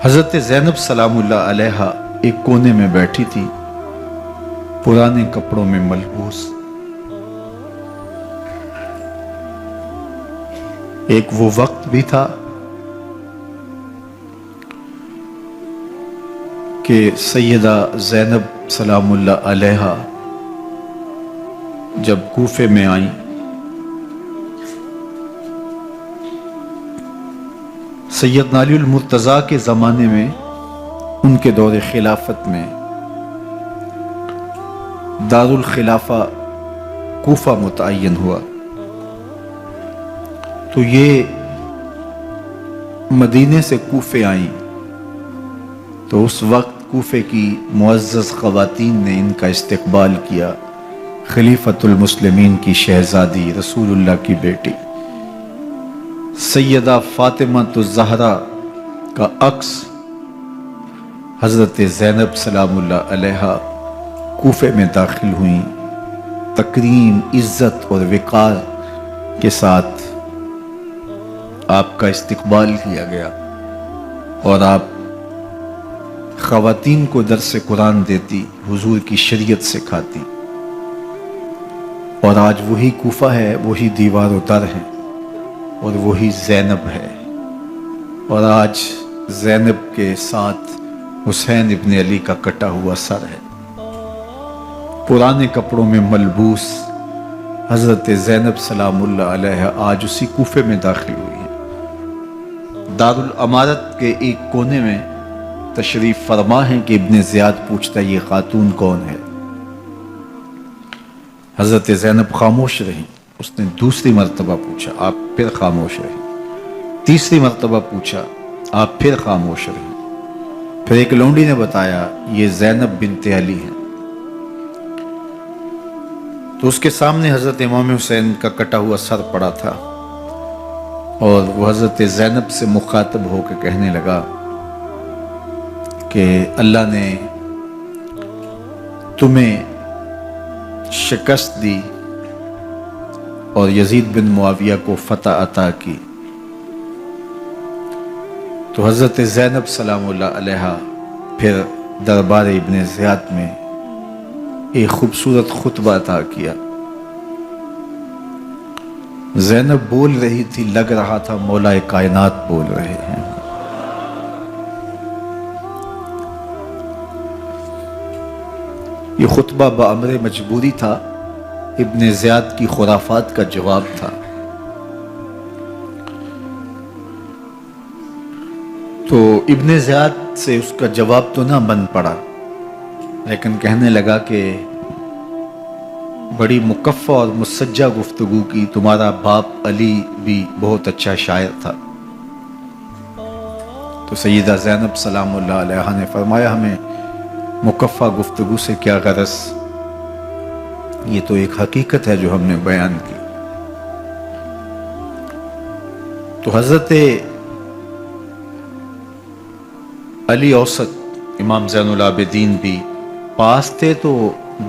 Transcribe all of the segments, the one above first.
حضرت زینب سلام اللہ علیہا ایک کونے میں بیٹھی تھی، پرانے کپڑوں میں ملبوس۔ ایک وہ وقت بھی تھا کہ سیدہ زینب سلام اللہ علیہا جب کوفے میں آئیں، سیدنا علی المرتضیٰ کے زمانے میں ان کے دور خلافت میں دارالخلافہ کوفہ متعین ہوا، تو یہ مدینے سے کوفے آئیں، تو اس وقت کوفے کی معزز خواتین نے ان کا استقبال کیا۔ خلیفۃ المسلمین کی شہزادی، رسول اللہ کی بیٹی سیدہ فاطمہ الزہرا کا عکس حضرت زینب سلام اللہ علیہا کوفے میں داخل ہوئیں، تکریم، عزت اور وقار کے ساتھ آپ کا استقبال کیا گیا، اور آپ خواتین کو درس قرآن دیتی، حضور کی شریعت سکھاتی، اور آج وہی کوفہ ہے، وہی دیوار و در ہے، اور وہی زینب ہے، اور آج زینب کے ساتھ حسین ابن علی کا کٹا ہوا سر ہے۔ پرانے کپڑوں میں ملبوس حضرت زینب سلام اللہ علیہ آج اسی کوفے میں داخل ہوئی ہیں۔ دارالامارت کے ایک کونے میں تشریف فرما ہے کہ ابن زیاد پوچھتا یہ خاتون کون ہے؟ حضرت زینب خاموش رہی۔ اس نے دوسری مرتبہ پوچھا، آپ پھر خاموش رہی۔ تیسری مرتبہ پوچھا، آپ پھر خاموش رہی۔ پھر ایک لونڈی نے بتایا یہ زینب بنت علی ہیں۔ تو اس کے سامنے حضرت امام حسین کا کٹا ہوا سر پڑا تھا، اور وہ حضرت زینب سے مخاطب ہو کے کہنے لگا کہ اللہ نے تمہیں شکست دی اور یزید بن معاویہ کو فتح عطا کی۔ تو حضرت زینب سلام اللہ علیہا پھر دربار ابن زیاد میں ایک خوبصورت خطبہ عطا کیا۔ زینب بول رہی تھی، لگ رہا تھا مولا کائنات بول رہے ہیں۔ یہ خطبہ بامر مجبوری تھا، ابن زیاد کی خرافات کا جواب تھا۔ تو ابن زیاد سے اس کا جواب تو نہ بن پڑا، لیکن کہنے لگا کہ بڑی مکفہ اور مسجع گفتگو کی، تمہارا باپ علی بھی بہت اچھا شاعر تھا۔ تو سیدہ زینب سلام اللہ علیہ نے فرمایا ہمیں مکفہ گفتگو سے کیا غرض، یہ تو ایک حقیقت ہے جو ہم نے بیان کی۔ تو حضرت علی اوسط امام زین العابدین بھی پاس تھے، تو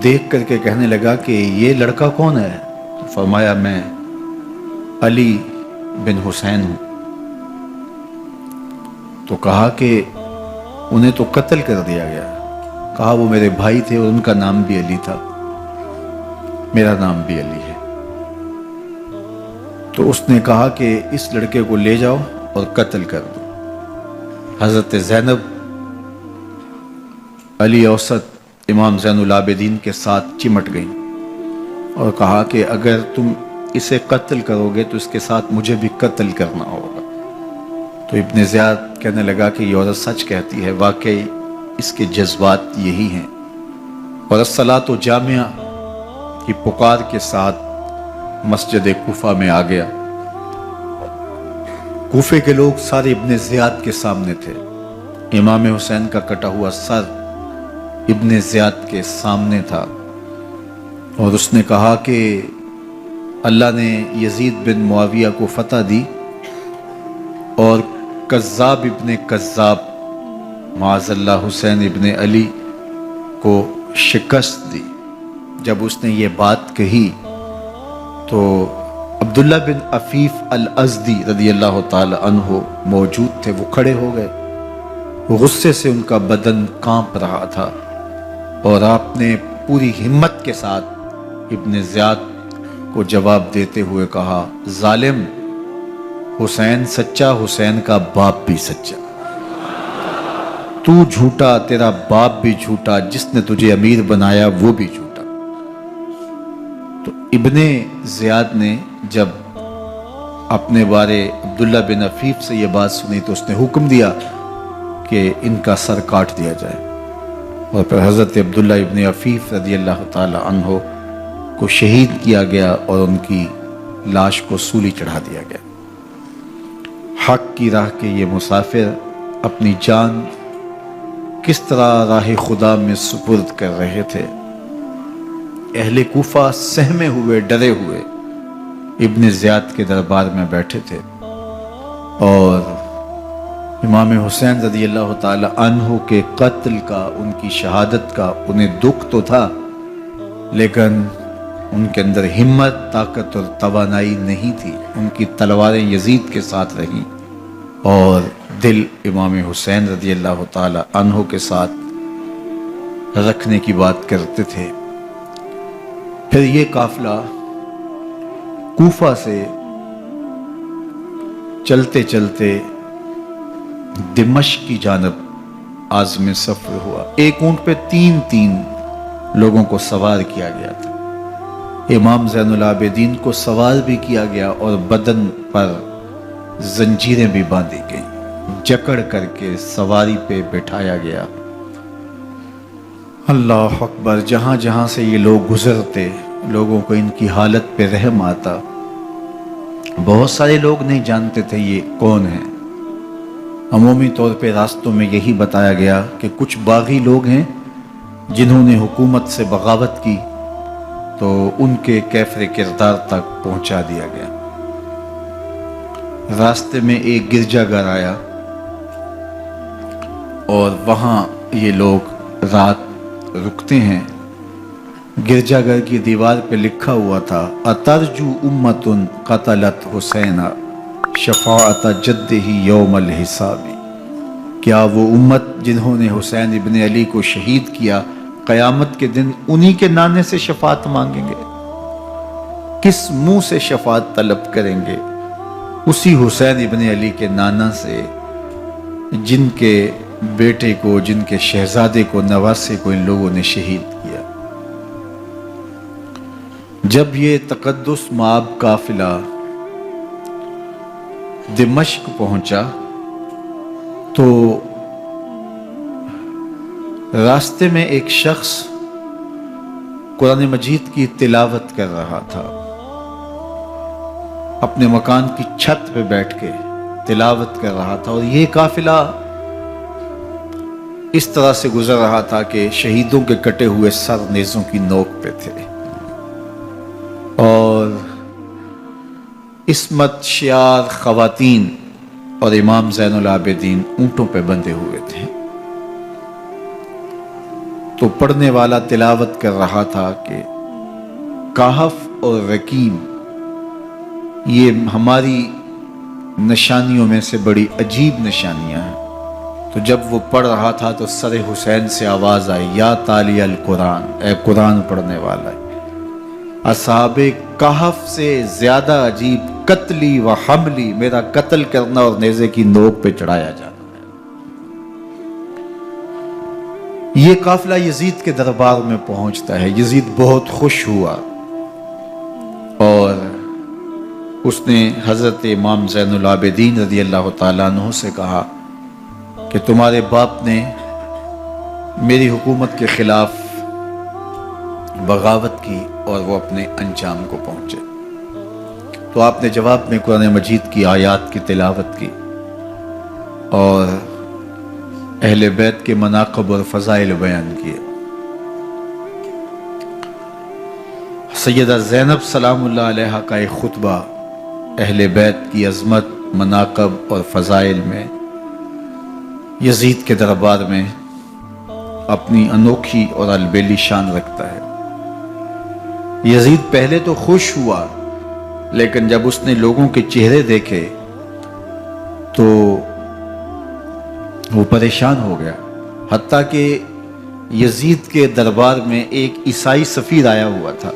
دیکھ کر کے کہنے لگا کہ یہ لڑکا کون ہے؟ تو فرمایا میں علی بن حسین ہوں۔ تو کہا کہ انہیں تو قتل کر دیا گیا۔ کہا وہ میرے بھائی تھے اور ان کا نام بھی علی تھا، میرا نام بھی علی ہے۔ تو اس نے کہا کہ اس لڑکے کو لے جاؤ اور قتل کر دو۔ حضرت زینب علی اوسط امام زین العابدین کے ساتھ چمٹ گئیں اور کہا کہ اگر تم اسے قتل کرو گے تو اس کے ساتھ مجھے بھی قتل کرنا ہوگا۔ تو ابن زیاد کہنے لگا کہ یہ عورت سچ کہتی ہے، واقعی اس کے جذبات یہی ہیں۔ اور الصلاۃ جامعہ کی پکار کے ساتھ مسجد کوفہ میں آ گیا۔ کوفے کے لوگ سارے ابن زیاد کے سامنے تھے۔ امام حسین کا کٹا ہوا سر ابن زیاد کے سامنے تھا، اور اس نے کہا کہ اللہ نے یزید بن معاویہ کو فتح دی اور کذاب ابن کذاب معاذ اللہ حسین ابن علی کو شکست دی۔ جب اس نے یہ بات کہی تو عبداللہ بن عفیف الازدی رضی اللہ تعالی عنہ موجود تھے، وہ کھڑے ہو گئے غصے سے ان کا بدن کانپ رہا تھا، اور آپ نے پوری ہمت کے ساتھ ابن زیاد کو جواب دیتے ہوئے کہا، ظالم، حسین سچا، حسین کا باپ بھی سچا، تو جھوٹا، تیرا باپ بھی جھوٹا، جس نے تجھے امیر بنایا وہ بھی جھوٹا۔ تو ابن زیاد نے جب اپنے بارے عبداللہ بن عفیف سے یہ بات سنی تو اس نے حکم دیا کہ ان کا سر کاٹ دیا جائے، اور پھر حضرت عبداللہ ابن عفیف رضی اللہ تعالی عنہ کو شہید کیا گیا اور ان کی لاش کو سولی چڑھا دیا گیا۔ حق کی راہ کے یہ مسافر اپنی جان کس طرح راہ خدا میں سپرد کر رہے تھے۔ اہل کوفہ سہمے ہوئے، ڈرے ہوئے ابن زیاد کے دربار میں بیٹھے تھے، اور امام حسین رضی اللہ تعالی عنہ کے قتل کا، ان کی شہادت کا انہیں دکھ تو تھا، لیکن ان کے اندر ہمت، طاقت اور توانائی نہیں تھی۔ ان کی تلواریں یزید کے ساتھ رہیں، اور دل امام حسین رضی اللہ تعالی عنہ کے ساتھ رکھنے کی بات کرتے تھے۔ پھر یہ قافلہ کوفہ سے چلتے چلتے دمشق کی جانب عازم سفر ہوا۔ ایک اونٹ پہ تین لوگوں کو سوار کیا گیا تھا۔ امام زین العابدین کو سوار بھی کیا گیا اور بدن پر زنجیریں بھی باندھی گئیں، جکڑ کر کے سواری پہ بٹھایا گیا۔ اللہ اکبر! جہاں جہاں سے یہ لوگ گزرتے، لوگوں کو ان کی حالت پہ رحم آتا۔ بہت سارے لوگ نہیں جانتے تھے یہ کون ہیں۔ عمومی طور پہ راستوں میں یہی بتایا گیا کہ کچھ باغی لوگ ہیں جنہوں نے حکومت سے بغاوت کی، تو ان کے کیفر کردار تک پہنچا دیا گیا۔ راستے میں ایک گرجا گھر آیا، اور وہاں یہ لوگ رات رکتے ہیں۔ گرجا گھر کی دیوار پہ لکھا ہوا تھا، اترجو امت قتلت حسین شفاعت جدہ یوم الحساب۔ کیا وہ امت جنہوں نے حسین ابن علی کو شہید کیا، قیامت کے دن انہی کے نانے سے شفاعت مانگیں گے؟ کس منہ سے شفاعت طلب کریں گے؟ اسی حسین ابن علی کے نانا سے، جن کے بیٹے کو، جن کے شہزادے کو، نواسے کو ان لوگوں نے شہید کیا۔ جب یہ تقدس مآب قافلہ دمشق پہنچا تو راستے میں ایک شخص قرآن مجید کی تلاوت کر رہا تھا، اپنے مکان کی چھت پہ بیٹھ کے تلاوت کر رہا تھا، اور یہ قافلہ اس طرح سے گزر رہا تھا کہ شہیدوں کے کٹے ہوئے سر نیزوں کی نوک پہ تھے، اور عصمت شیار خواتین اور امام زین العابدین اونٹوں پہ بندھے ہوئے تھے۔ تو پڑھنے والا تلاوت کر رہا تھا کہ کہف اور رقیم یہ ہماری نشانیوں میں سے بڑی عجیب نشانیاں ہیں۔ تو جب وہ پڑھ رہا تھا تو سر حسین سے آواز آئی، یا تالی القرآن، اے قرآن پڑھنے والا، اصحاب کہف سے زیادہ عجیب قتلی و حملی، میرا قتل کرنا اور نیزے کی نوک پہ چڑھایا جانا۔ یہ قافلہ یزید کے دربار میں پہنچتا ہے۔ یزید بہت خوش ہوا، اور اس نے حضرت امام زین العابدین رضی اللہ تعالیٰ عنہ سے کہا کہ تمہارے باپ نے میری حکومت کے خلاف بغاوت کی اور وہ اپنے انجام کو پہنچے۔ تو آپ نے جواب میں قرآن مجید کی آیات کی تلاوت کی اور اہل بیت کے مناقب اور فضائل بیان کیے۔ سیدہ زینب سلام اللہ علیہ کا ایک خطبہ اہل بیت کی عظمت، مناقب اور فضائل میں یزید کے دربار میں اپنی انوکھی اور البیلی شان رکھتا ہے۔ یزید پہلے تو خوش ہوا، لیکن جب اس نے لوگوں کے چہرے دیکھے تو وہ پریشان ہو گیا، حتیٰ کہ یزید کے دربار میں ایک عیسائی سفیر آیا ہوا تھا،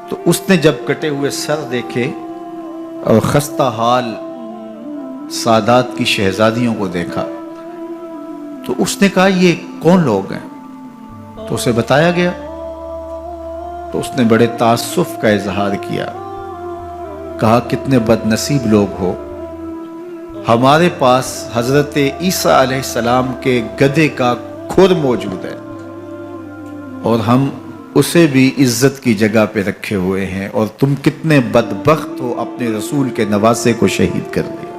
تو اس نے جب کٹے ہوئے سر دیکھے اور خستہ حال سادات کی شہزادیوں کو دیکھا تو اس نے کہا یہ کون لوگ ہیں؟ تو اسے بتایا گیا، تو اس نے بڑے تاسف کا اظہار کیا، کہا کتنے بد نصیب لوگ ہو، ہمارے پاس حضرت عیسیٰ علیہ السلام کے گدھے کا کھر موجود ہے اور ہم اسے بھی عزت کی جگہ پہ رکھے ہوئے ہیں، اور تم کتنے بدبخت ہو، اپنے رسول کے نواسے کو شہید کر دیا۔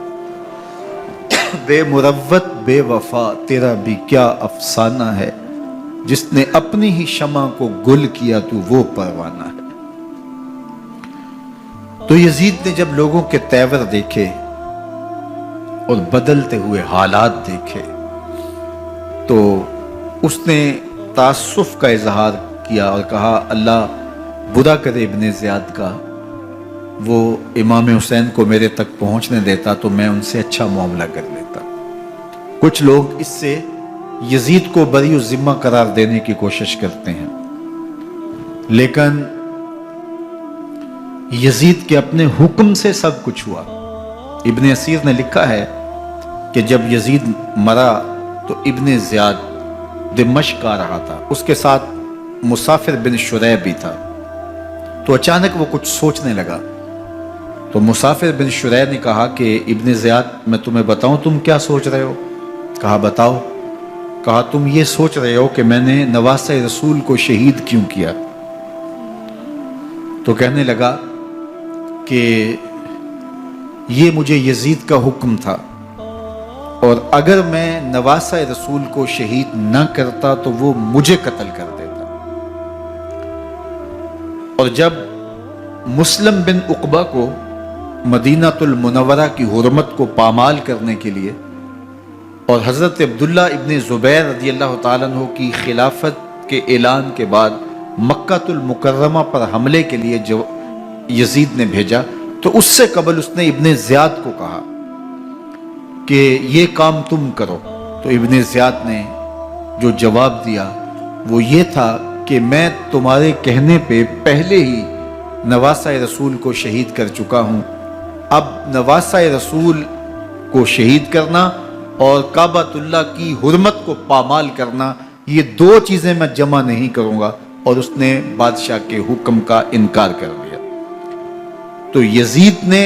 بے مروت بے وفا تیرا بھی کیا افسانہ ہے، جس نے اپنی ہی شمع کو گل کیا تو وہ پروانہ ہے۔ تو یزید نے جب لوگوں کے تیور دیکھے اور بدلتے ہوئے حالات دیکھے تو اس نے تاسف کا اظہار کیا اور کہا اللہ برا کرے ابن زیاد کا، وہ امام حسین کو میرے تک پہنچنے دیتا تو میں ان سے اچھا معاملہ کر لیتا۔ کچھ لوگ اس سے یزید کو بری ذمہ قرار دینے کی کوشش کرتے ہیں، لیکن یزید کے اپنے حکم سے سب کچھ ہوا۔ ابن اسیر نے لکھا ہے کہ جب یزید مرا تو ابن زیاد دمشق آ رہا تھا، اس کے ساتھ مسافر بن شریح بھی تھا، تو اچانک وہ کچھ سوچنے لگا، تو مسافر بن شریح نے کہا کہ ابن زیاد میں تمہیں بتاؤں تم کیا سوچ رہے ہو؟ کہا بتاؤ۔ کہا تم یہ سوچ رہے ہو کہ میں نے نواسہ رسول کو شہید کیوں کیا؟ تو کہنے لگا کہ یہ مجھے یزید کا حکم تھا، اور اگر میں نواسہ رسول کو شہید نہ کرتا تو وہ مجھے قتل کر دیتا۔ اور جب مسلم بن عقبہ کو مدینہ المنورہ کی حرمت کو پامال کرنے کے لیے اور حضرت عبداللہ ابن زبیر رضی اللہ تعالیٰ عنہ کی خلافت کے اعلان کے بعد مکہ المکرمہ پر حملے کے لیے جو یزید نے بھیجا، تو اس سے قبل اس نے ابن زیاد کو کہا کہ یہ کام تم کرو، تو ابن زیاد نے جو جواب دیا وہ یہ تھا کہ میں تمہارے کہنے پہ پہلے ہی نواسہ رسول کو شہید کر چکا ہوں، اب نواسہ رسول کو شہید کرنا اور کعبۃ اللہ کی حرمت کو پامال کرنا، یہ دو چیزیں میں جمع نہیں کروں گا، اور اس نے بادشاہ کے حکم کا انکار کر دیا۔ تو یزید نے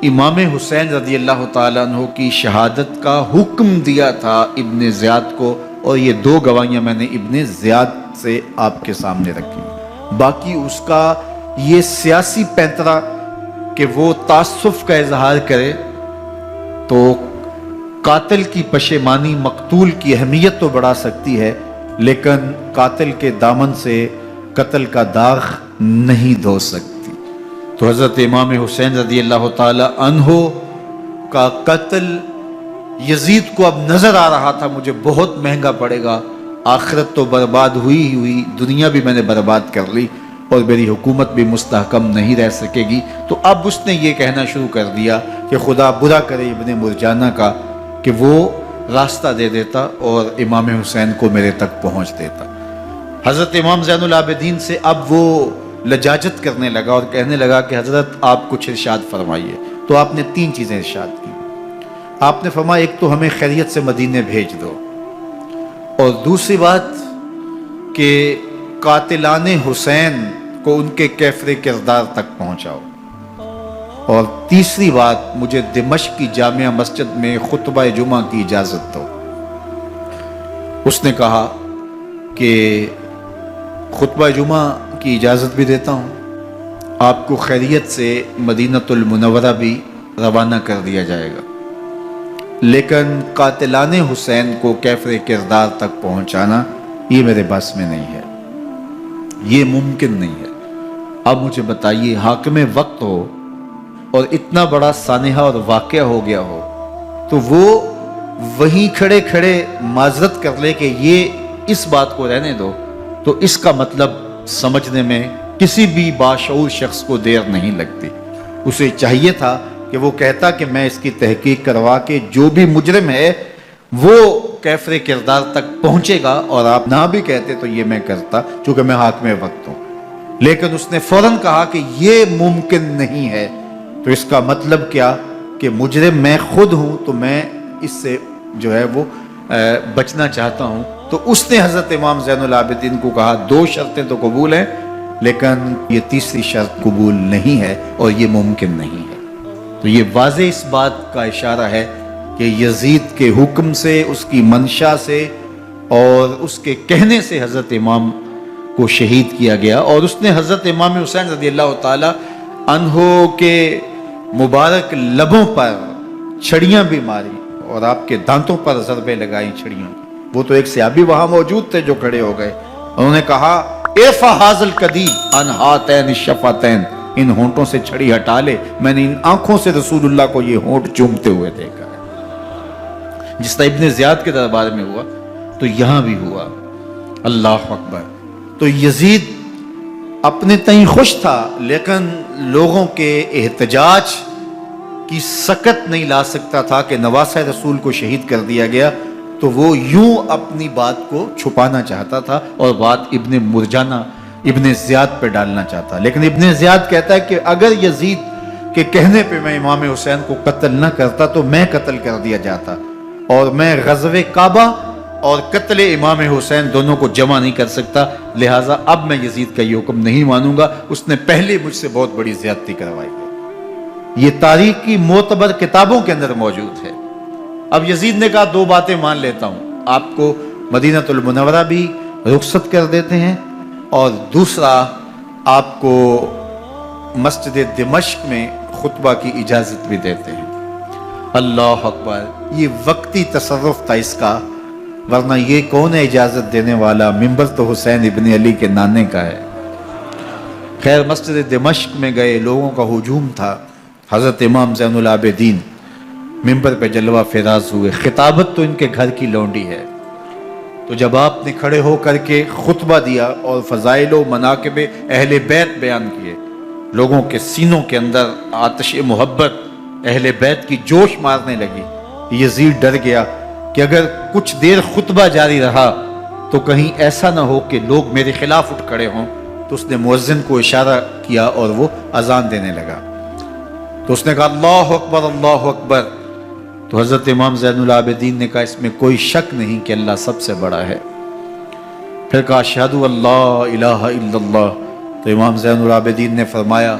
امام حسین رضی اللہ تعالیٰ عنہ کی شہادت کا حکم دیا تھا ابن زیاد کو، اور یہ دو گواہیاں میں نے ابن زیاد سے آپ کے سامنے رکھی۔ باقی اس کا یہ سیاسی پینترا کہ وہ تعصب کا اظہار کرے، تو قاتل کی پشیمانی مقتول کی اہمیت تو بڑھا سکتی ہے، لیکن قاتل کے دامن سے قتل کا داغ نہیں دھو سکتی۔ تو حضرت امام حسین رضی اللہ تعالی عنہ کا قتل یزید کو اب نظر آ رہا تھا مجھے بہت مہنگا پڑے گا، آخرت تو برباد ہوئی ہی ہوئی، دنیا بھی میں نے برباد کر لی اور میری حکومت بھی مستحکم نہیں رہ سکے گی۔ تو اب اس نے یہ کہنا شروع کر دیا کہ خدا برا کرے ابن مرجانہ کا کہ وہ راستہ دے دیتا اور امام حسین کو میرے تک پہنچ دیتا۔ حضرت امام زین العابدین سے اب وہ لجاجت کرنے لگا اور کہنے لگا کہ حضرت آپ کچھ ارشاد فرمائیے۔ تو آپ نے تین چیزیں ارشاد کی۔ آپ نے فرمایا ایک تو ہمیں خیریت سے مدینے بھیج دو، اور دوسری بات کہ قاتلان حسین کو ان کے کیفر کردار تک پہنچاؤ، اور تیسری بات مجھے دمشق کی جامعہ مسجد میں خطبہ جمعہ کی اجازت دو۔ اس نے کہا کہ خطبہ جمعہ کی اجازت بھی دیتا ہوں، آپ کو خیریت سے مدینہ المنورہ بھی روانہ کر دیا جائے گا، لیکن قاتلان حسین کو کیفر کردار تک پہنچانا یہ میرے بس میں نہیں ہے، یہ ممکن نہیں ہے۔ اب مجھے بتائیے حاکم وقت ہو اور اتنا بڑا سانحہ اور واقعہ ہو گیا ہو تو وہ وہیں کھڑے کھڑے معذرت کر لے کہ یہ اس بات کو رہنے دو، تو اس کا مطلب سمجھنے میں کسی بھی باشعور شخص کو دیر نہیں لگتی۔ اسے چاہیے تھا کہ وہ کہتا کہ میں اس کی تحقیق کروا کے جو بھی مجرم ہے وہ کیفر کردار تک پہنچے گا، اور آپ نہ بھی کہتے تو یہ میں کرتا چونکہ میں حاکم وقت ہوں، لیکن اس نے فوراً کہا کہ یہ ممکن نہیں ہے، تو اس کا مطلب کیا کہ مجرم میں خود ہوں، تو میں اس سے جو ہے وہ بچنا چاہتا ہوں۔ تو اس نے حضرت امام زین العابدین کو کہا 2 شرطیں تو قبول ہیں، لیکن یہ تیسری شرط قبول نہیں ہے اور یہ ممکن نہیں ہے۔ تو یہ واضح اس بات کا اشارہ ہے کہ یزید کے حکم سے، اس کی منشا سے اور اس کے کہنے سے حضرت امام کو شہید کیا گیا، اور اس نے حضرت امام حسین رضی اللہ تعالی عنہ کے مبارک لبوں پر چھڑیاں بھی ماری اور آپ کے دانتوں پر ضربیں لگائیں چھڑیوں کی۔ وہ تو ایک صحابی وہاں موجود تھے جو کھڑے ہو گئے، انہوں نے کہا ارفع ھذا القدیب عن ھاتین الشفتین، ان ہونٹوں سے چھڑی ہٹا لے، میں نے ان آنکھوں سے رسول اللہ کو یہ ہونٹ چومتے ہوئے دیکھا ہے۔ جس طرح ابن زیاد کے دربار میں ہوا تو یہاں بھی ہوا۔ اللہ اکبر۔ تو یزید اپنے تئیں خوش تھا، لیکن لوگوں کے احتجاج کی سکت نہیں لا سکتا تھا کہ نواسہ رسول کو شہید کر دیا گیا، تو وہ یوں اپنی بات کو چھپانا چاہتا تھا اور بات ابن مرجانہ ابن زیاد پہ ڈالنا چاہتا۔ لیکن ابن زیاد کہتا ہے کہ اگر یزید کے کہنے پہ میں امام حسین کو قتل نہ کرتا تو میں قتل کر دیا جاتا، اور میں غزوہ کعبہ اور قتل امام حسین دونوں کو جمع نہیں کر سکتا، لہٰذا اب میں یزید کا یہ حکم نہیں مانوں گا، اس نے پہلے مجھ سے بہت بڑی زیادتی کروائی ہے۔ یہ تاریخ کی معتبر کتابوں کے اندر موجود ہے۔ اب یزید نے کہا 2 باتیں مان لیتا ہوں، آپ کو مدینہ المنورہ بھی رخصت کر دیتے ہیں، اور دوسرا آپ کو مسجد دمشق میں خطبہ کی اجازت بھی دیتے ہیں۔ اللہ اکبر۔ یہ وقتی تصرف تھا اس کا، ورنہ یہ کون ہے اجازت دینے والا؟ ممبر تو حسین ابن علی کے نانے کا ہے۔ خیر مسجد دمشق میں گئے، لوگوں کا ہجوم تھا، حضرت امام زین العابدین ممبر پہ جلوہ فراز ہوئے۔ خطابت تو ان کے گھر کی لونڈی ہے، تو جب آپ نے کھڑے ہو کر کے خطبہ دیا اور فضائل و مناقب اہل بیت بیان کیے، لوگوں کے سینوں کے اندر آتش محبت اہل بیت کی جوش مارنے لگی۔ یزید ڈر گیا کہ اگر کچھ دیر خطبہ جاری رہا تو کہیں ایسا نہ ہو کہ لوگ میرے خلاف اٹھ کھڑے ہوں، تو اس نے مؤذن کو اشارہ کیا اور وہ اذان دینے لگا۔ تو اس نے کہا اللہ اکبر اللہ اکبر، تو حضرت امام زین العابدین نے کہا اس میں کوئی شک نہیں کہ اللہ سب سے بڑا ہے۔ پھر کہا اشہد اللہ الہ الا اللہ، تو امام زین العابدین نے فرمایا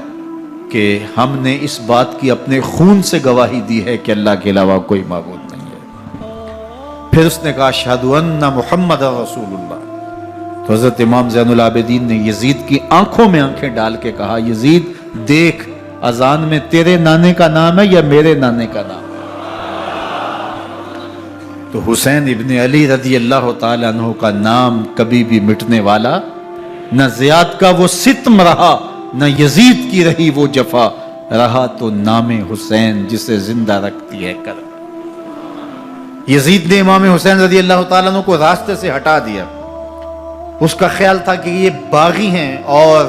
کہ ہم نے اس بات کی اپنے خون سے گواہی دی ہے کہ اللہ کے علاوہ کوئی معبود نہیں ہے۔ پھر اس نے کہا اشہد ان محمد رسول اللہ، تو حضرت امام زین العابدین نے یزید کی آنکھوں میں آنکھیں ڈال کے کہا یزید دیکھ، اذان میں تیرے نانے کا نام ہے یا میرے نانے کا نام ہے؟ تو حسین ابن علی رضی اللہ تعالی عنہ کا نام کبھی بھی مٹنے والا نہ، زیاد کا وہ ستم رہا نہ یزید کی رہی وہ جفا، رہا تو نام حسین جسے زندہ رکھتی ہے کرم۔ یزید نے امام حسین رضی اللہ تعالیٰ عنہ کو راستے سے ہٹا دیا، اس کا خیال تھا کہ یہ باغی ہیں اور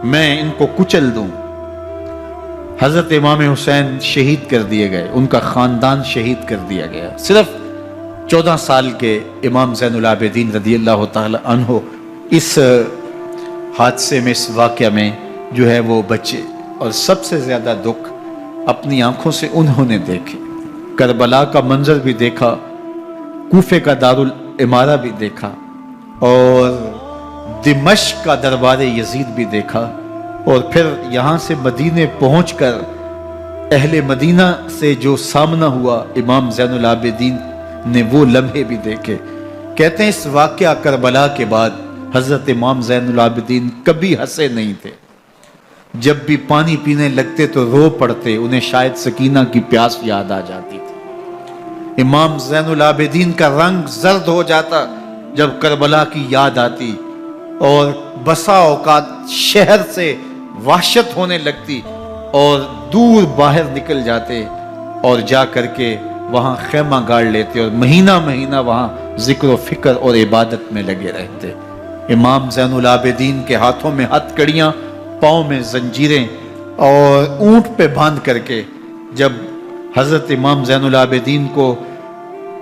میں ان کو کچل دوں۔ حضرت امام حسین شہید کر دیے گئے، ان کا خاندان شہید کر دیا گیا۔ صرف 14 سال کے امام زین العابدین رضی اللہ تعالی عنہ اس حادثے میں، اس واقعہ میں جو ہے وہ بچے، اور سب سے زیادہ دکھ اپنی آنکھوں سے انہوں نے دیکھے۔ کربلا کا منظر بھی دیکھا، کوفے کا دارالعمارہ بھی دیکھا، اور دمشق کا دربار یزید بھی دیکھا، اور پھر یہاں سے مدینے پہنچ کر اہل مدینہ سے جو سامنا ہوا امام زین العابدین نے وہ لمحے بھی دیکھے۔ کہتے ہیں اس واقعہ کربلا کے بعد حضرت امام زین العابدین کبھی ہنسے نہیں تھے، جب بھی پانی پینے لگتے تو رو پڑتے، انہیں شاید سکینہ کی پیاس یاد آ جاتی تھی۔ امام زین العابدین کا رنگ زرد ہو جاتا جب کربلا کی یاد آتی، اور بسا اوقات شہر سے وحشت ہونے لگتی اور دور باہر نکل جاتے اور جا کر کے وہاں خیمہ گاڑ لیتے اور مہینہ مہینہ وہاں ذکر و فکر اور عبادت میں لگے رہتے۔ امام زین العابدین کے ہاتھوں میں ہتھ کڑیاں، پاؤں میں زنجیریں، اور اونٹ پہ باندھ کر کے جب حضرت امام زین العابدین کو